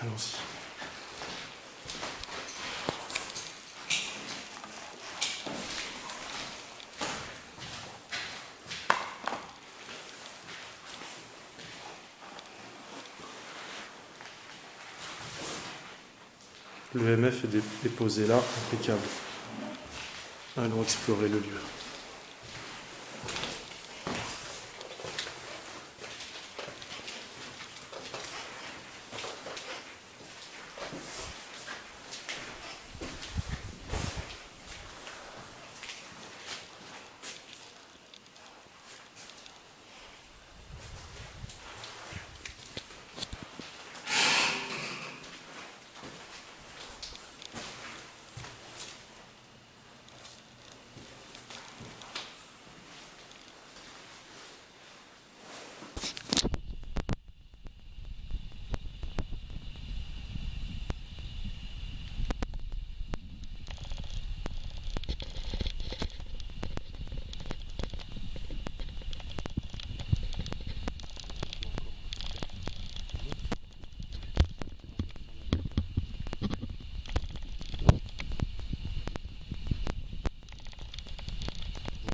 Allons-y. Le MF est posé là, impeccable. Allons explorer le lieu.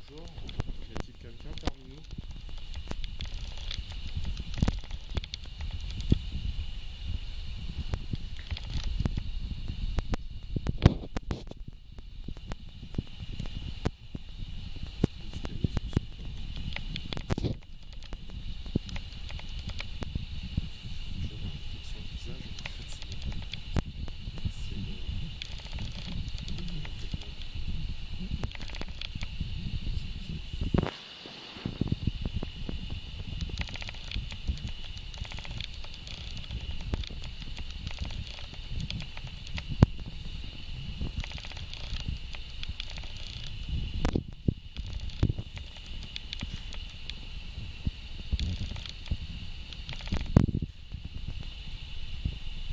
Bonjour, y a-t-il quelqu'un parmi nous?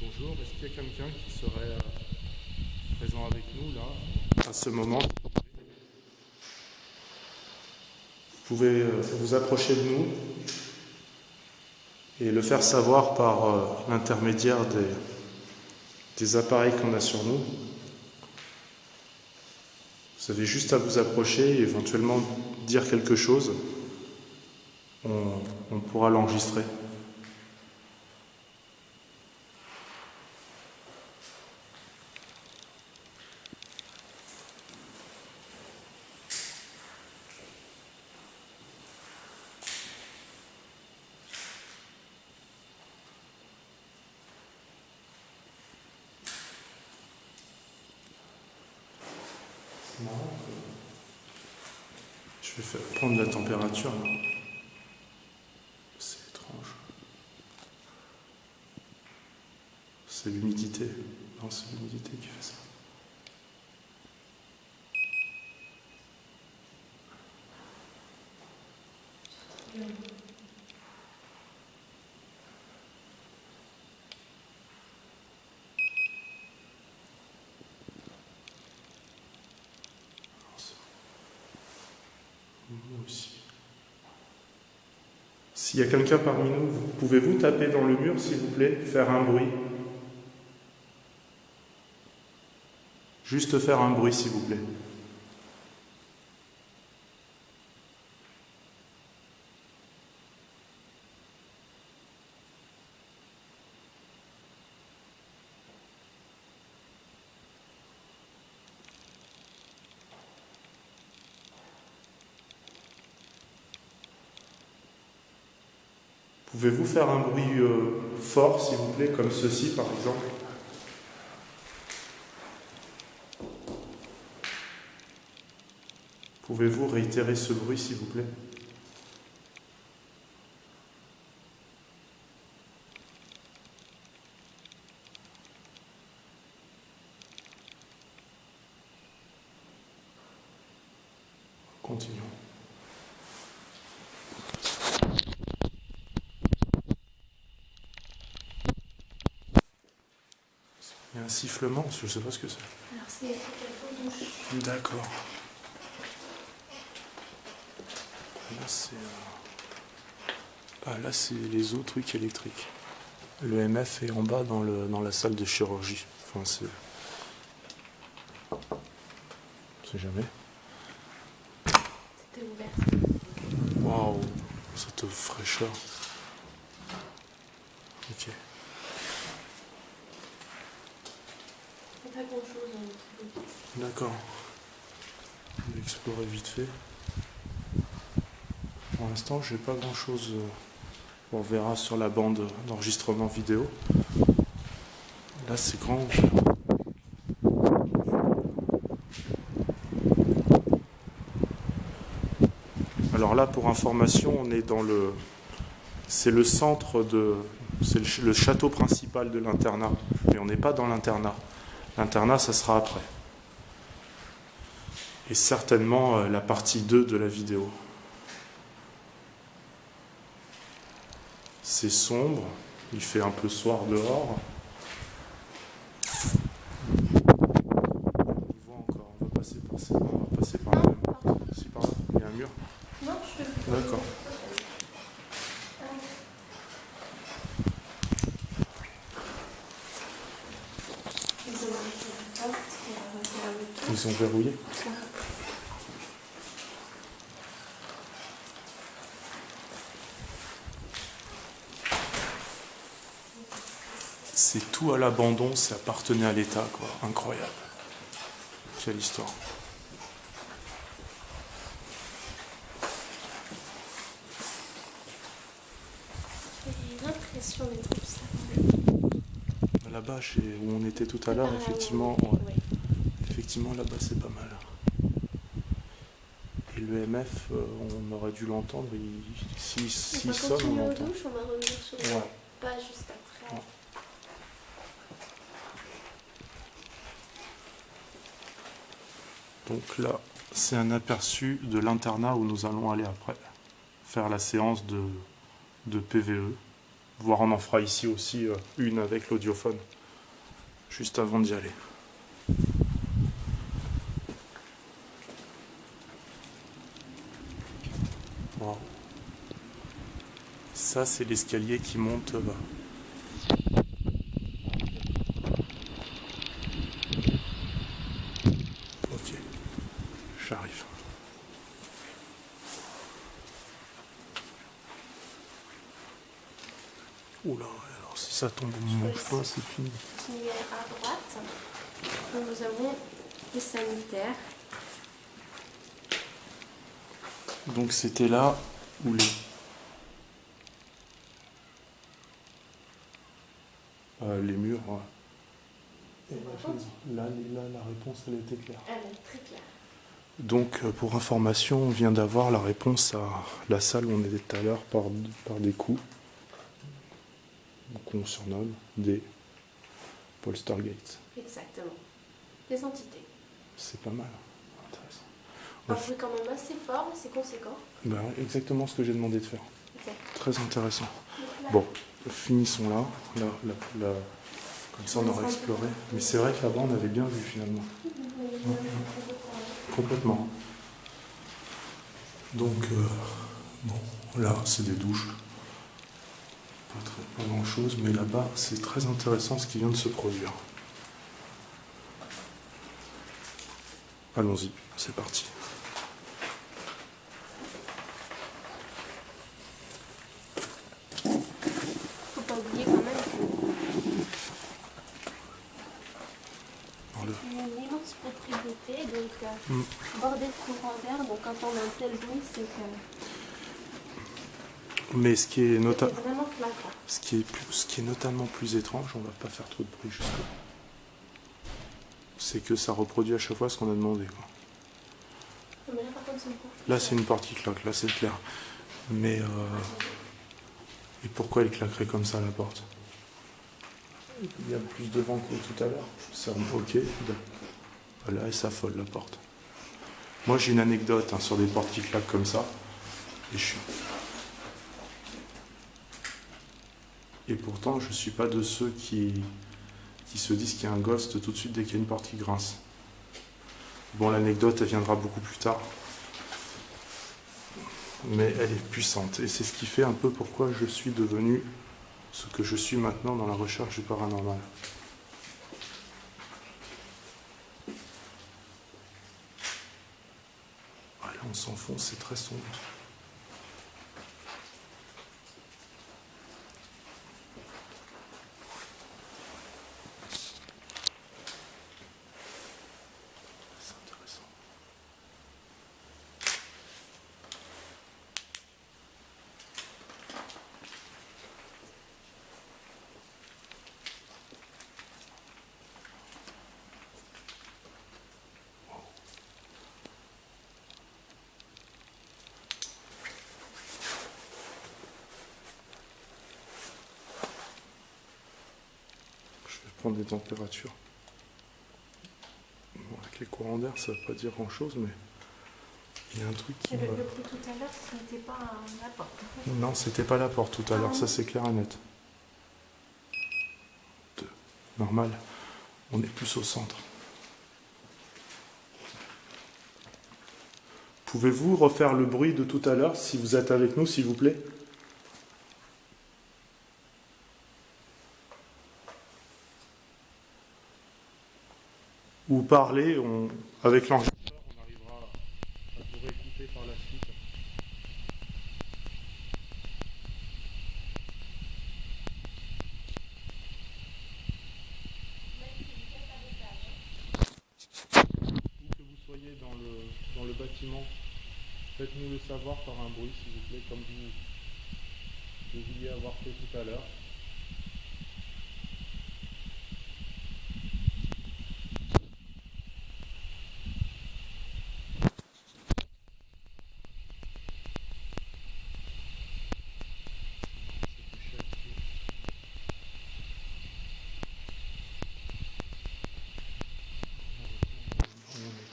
Bonjour, est-ce qu'il y a quelqu'un qui serait présent avec nous là, à ce moment? Vous pouvez vous approcher de nous et le faire savoir par l'intermédiaire des appareils qu'on a sur nous. Vous avez juste à vous approcher et éventuellement dire quelque chose. On pourra l'enregistrer. Je vais prendre la température. C'est étrange. C'est l'humidité. Non, c'est l'humidité qui fait ça. Moi aussi. S'il y a quelqu'un parmi nous, pouvez-vous taper dans le mur, s'il vous plaît, faire un bruit? Juste faire un bruit, s'il vous plaît. Pouvez-vous faire un bruit fort, s'il vous plaît, comme ceci, par exemple? Pouvez-vous réitérer ce bruit, s'il vous plaît? Continuons. Il y a un sifflement, je ne sais pas ce que c'est. Alors c'est quelque douche. D'accord. Là, c'est les autres trucs électriques. Le MF est en bas dans la salle de chirurgie. Enfin, c'est jamais. C'était ouvert. Waouh, cette fraîcheur. Ok. Il n'y a pas grand chose dans notre truc. D'accord. On va explorer vite fait. Pour l'instant, j'ai pas grand chose. On verra sur la bande d'enregistrement vidéo. Là, c'est grand. Alors là, pour information, on est dans le. C'est le centre de. C'est le château principal de l'internat. Mais on n'est pas dans l'internat. L'internat, ça sera après. Et certainement la partie 2 de la vidéo. C'est sombre, il fait un peu soir dehors. On y voit encore, on va passer par ça, on va passer par là. C'est par là, il y a un mur. Non, je peux. D'accord. Ils sont verrouillés. C'est tout à l'abandon, ça appartenait à l'État, quoi. Incroyable. Quelle histoire. J'ai l'impression d'être observée. Là-bas, où on était tout à l'heure, effectivement, ouais. Oui. Effectivement, là-bas, c'est pas mal. Et le MF, on aurait dû l'entendre. S'il sonne, on continuer aux l'entend. douches, on va revenir sur le Ouais. pas juste après. Ouais. Donc là, c'est un aperçu de l'internat où nous allons aller après. Faire la séance de PVE. Voire on en fera ici aussi une avec l'audiophone. Juste avant d'y aller. Wow. Ça, c'est l'escalier qui monte. Ok, j'arrive. Oula, alors si ça tombe au moment où je passe, c'est fini. Continuer à droite. Donc nous avons les sanitaires. Donc c'était là où les murs. Et là, la réponse, elle était claire. Elle est très claire. Donc, pour information, on vient d'avoir la réponse à la salle où on était tout à l'heure par des coups qu'on surnomme des poltergeists. Exactement. Les entités. C'est pas mal. Intéressant. Un bruit quand même assez fort, c'est conséquent. Ben, exactement ce que j'ai demandé de faire. Exact. Très intéressant. Donc là, Bon, finissons là. Comme ça, on aura exploré. Mais c'est vrai que là-bas, on avait bien vu finalement. Complètement. Donc, bon, là, c'est des douches. Pas grand-chose, mais là-bas, c'est très intéressant ce qui vient de se produire. Allons-y, c'est parti. faut pas oublier quand même que c'est une immense propriété, donc bordée de courant d'air, donc quand on a un tel bruit, c'est que Mais ce qui est, c'est vraiment flagrant. ce qui est notamment plus étrange, on va pas faire trop de bruit jusque là, c'est que ça reproduit à chaque fois ce qu'on a demandé, quoi. Mais là, par contre, c'est une porte. Là, c'est une porte qui claque, là, c'est clair. Mais et pourquoi elle claquerait comme ça, la porte? Il y a plus de vent que tout à l'heure. C'est ok. Là, elle s'affole, la porte. Moi, j'ai une anecdote sur des portes qui claquent comme ça. Et pourtant, je ne suis pas de ceux qui se disent qu'il y a un ghost tout de suite dès qu'il y a une porte qui grince. Bon, l'anecdote, elle viendra beaucoup plus tard. Mais elle est puissante. Et c'est ce qui fait un peu pourquoi je suis devenu ce que je suis maintenant dans la recherche du paranormal. Là, on s'enfonce, c'est très sombre. C'est intéressant. Je vais prendre des températures. Bon, avec les courants d'air, ça ne veut pas dire grand-chose, mais il y a un truc qui... Le bruit tout à l'heure, ce n'était pas la porte. Non, c'était pas la porte tout à l'heure, ça c'est clair et net. Normal, on est plus au centre. Pouvez-vous refaire le bruit de tout à l'heure, si vous êtes avec nous, s'il vous plaît? Ou parler, avec l'enregistreur, on arrivera à vous réécouter par la suite. Où que vous soyez dans le bâtiment, faites-nous le savoir par un bruit, s'il vous plaît, comme vous deviez avoir fait tout à l'heure.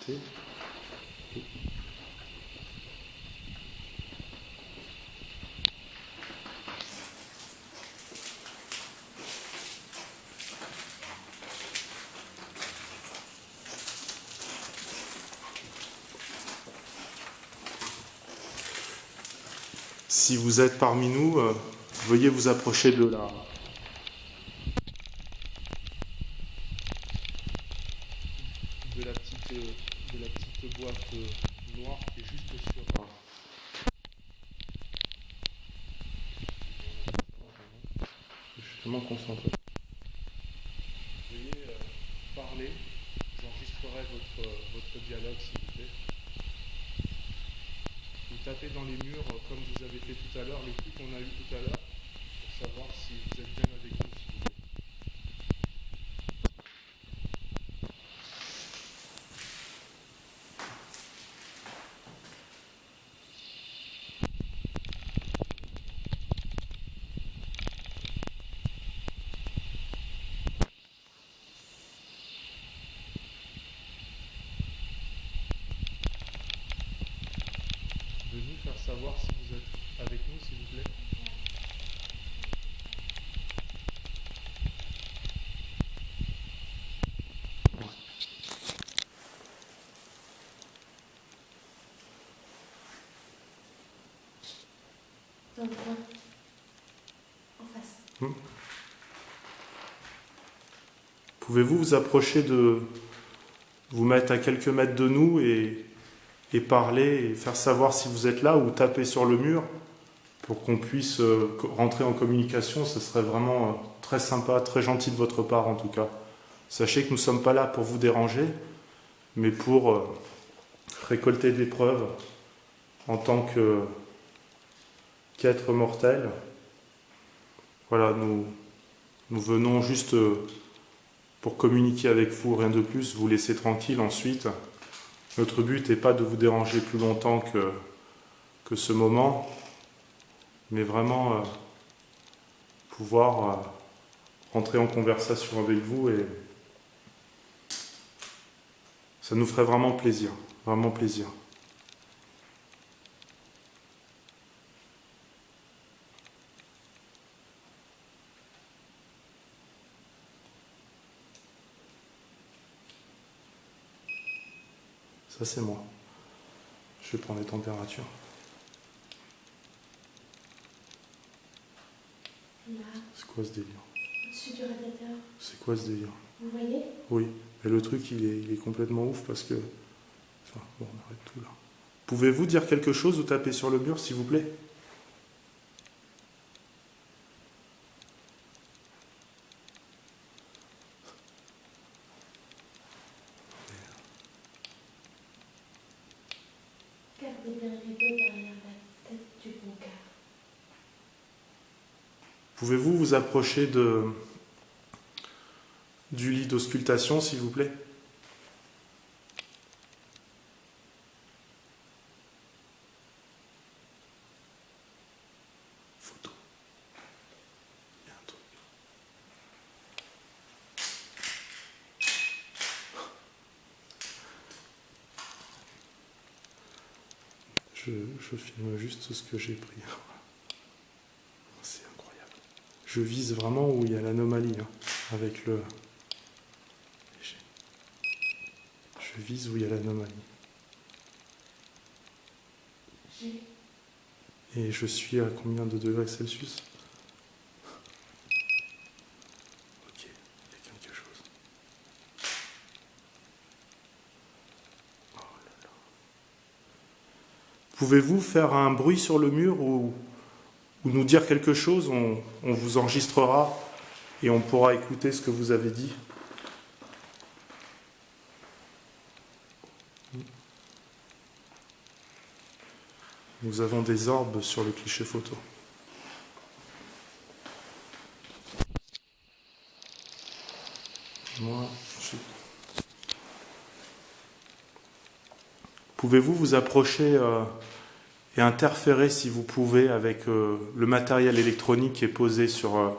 On était. Si vous êtes parmi nous, veuillez vous approcher de la petite boîte noire qui est juste sur... Justement concentré. Veuillez parler, j'enregistrerai votre dialogue s'il vous plaît. Vous tapez dans les murs comme vous avez fait tout à l'heure, les coups qu'on a eu tout à l'heure, pour savoir si vous êtes bien avec nous s'il vous plaît. Veuillez faire savoir si vous êtes avec nous s'il vous plaît. Dans le coin. En face. Pouvez-vous vous approcher vous mettre à quelques mètres de nous et parler et faire savoir si vous êtes là ou taper sur le mur pour qu'on puisse rentrer en communication? Ce serait vraiment très sympa, très gentil de votre part en tout cas. Sachez que nous ne sommes pas là pour vous déranger, mais pour récolter des preuves en tant qu'être mortel. Voilà, nous venons juste pour communiquer avec vous, rien de plus, vous laisser tranquille ensuite. Notre but n'est pas de vous déranger plus longtemps que ce moment, mais vraiment pouvoir rentrer en conversation avec vous et ça nous ferait vraiment plaisir, vraiment plaisir. Ça c'est moi. Je vais prendre les températures. Là, C'est quoi ce délire? au-dessus du radiateur. C'est quoi ce délire? Vous voyez? Oui, mais le truc il est complètement ouf parce que... Enfin, bon, on arrête tout là. Pouvez-vous dire quelque chose ou taper sur le mur, s'il vous plaît? Gardez bien le rideau derrière la tête du boncard. Pouvez-vous vous approcher du lit d'auscultation, s'il vous plaît? Photo. Il y a un truc. Je filme juste ce que j'ai pris. C'est incroyable. Je vise vraiment où il y a l'anomalie, hein, avec le... Je vise où il y a l'anomalie. Et je suis à combien de degrés Celsius? Ok, il y a quelque chose. Oh là là. Pouvez-vous faire un bruit sur le mur ou nous dire quelque chose? On vous enregistrera et on pourra écouter ce que vous avez dit. Nous avons des orbes sur le cliché photo. Pouvez-vous vous approcher et interférer, si vous pouvez, avec le matériel électronique qui est posé sur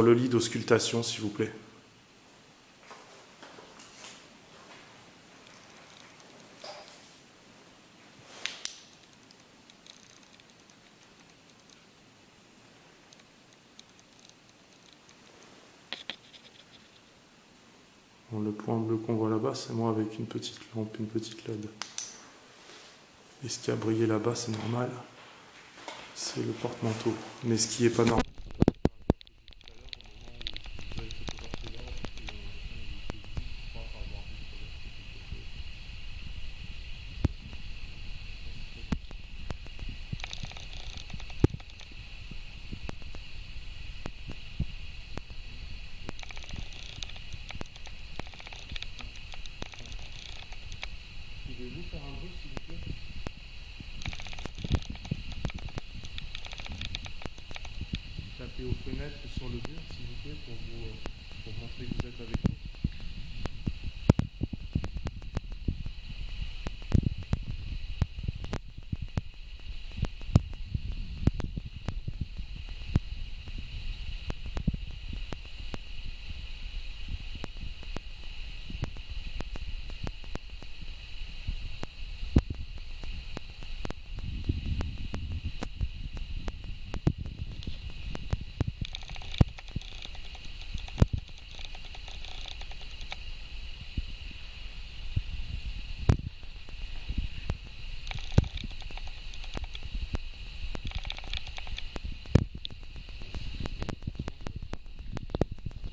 le lit d'auscultation, s'il vous plaît? Bon, le point bleu qu'on voit là-bas, c'est moi avec une petite lampe, une petite LED. Et ce qui a brillé là-bas, c'est normal. C'est le porte-manteau. Mais ce qui n'est pas normal... Pouvez-vous faire un bruit, s'il vous plaît? Tapez aux fenêtres sur le mur, s'il vous plaît, pour montrer que vous êtes avec nous.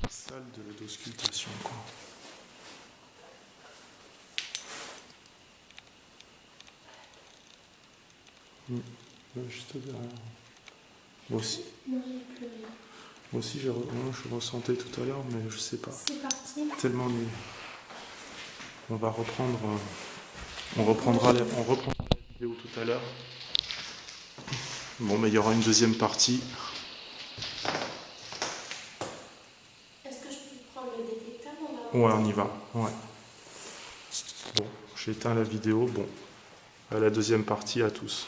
Salle d'auscultation, quoi. Juste derrière. Moi aussi. Non, il n'y a plus rien. Moi aussi, je ressentais tout à l'heure, mais je sais pas. C'est parti. Tellement nuit. On va reprendre. On reprendra la vidéo tout à l'heure. Bon, mais il y aura une deuxième partie. Est-ce que je peux prendre le détecteur? Ouais, on y va. Ouais. Bon, j'ai éteint la vidéo. Bon, à la deuxième partie, à tous.